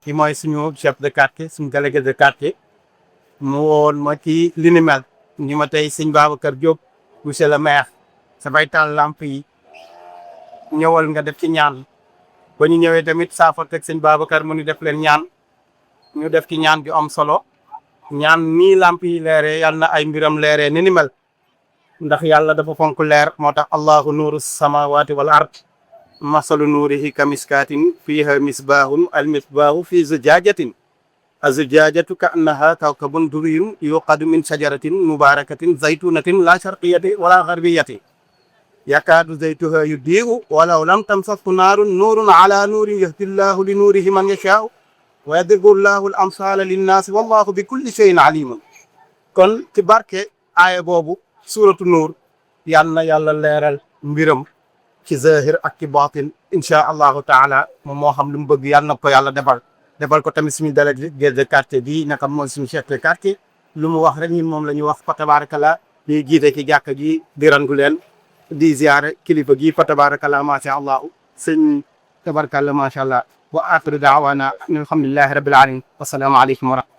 ki mooy suñu chef de quartier suñu délégué de quartier mu woon ma ci li ni mel ni ma tey sëñ Babacar Diop monsieur le maire samay taal lamp yi ñëwal nga def ci ñaan ba ñu ñëwee tamit saafara teg sëñ Babacar mu ni def leen ñaan ñu def ci ñaan ju am solo ñaan nii lamp yi leeree yal na ay mbiram leeree ni mel ndax yàlla dafa fonk leer moo tax allahu nuuru samawati wal ard masalu nuurihi kamiskaatin fiiha misbaahun al misbaahu fi zujaajatin azujajatu ka annaha kawkabun duriyun yuqadu min shajaratin mubarakatin zaytunatin la sharqiyati wala garbiyati yakaadu zaytuha yudii'u walaw lam tamsashu naarun nuurun ala nuurin yahdi llahu li nuurihi man yashaa'u wa yadribu llahu al amsaala linnaasi wallahu bi kulli shay'in alimun kon ci barke aaya boobu suuratu nuur yal na yàlla leeral mbiram ci zahir ak ci baatin incha allahu taala moom moo xam lu mu bëgg yàlla na ko yàlla defal ko tamit suñu délégué de quartier bii naka mooy suñu chef de quartier lu mu wax rek ñun moom la ñuy wax fa tabarakallah di jiite ci jàkka ji di rangu leen di ziare kilifa gi fa tabarakallah macha allah sëñ tabarakallah macha allah wa axiru daawaana alhamdulillahi rabbil alamin wasalaamu aleykum wa rahmatulah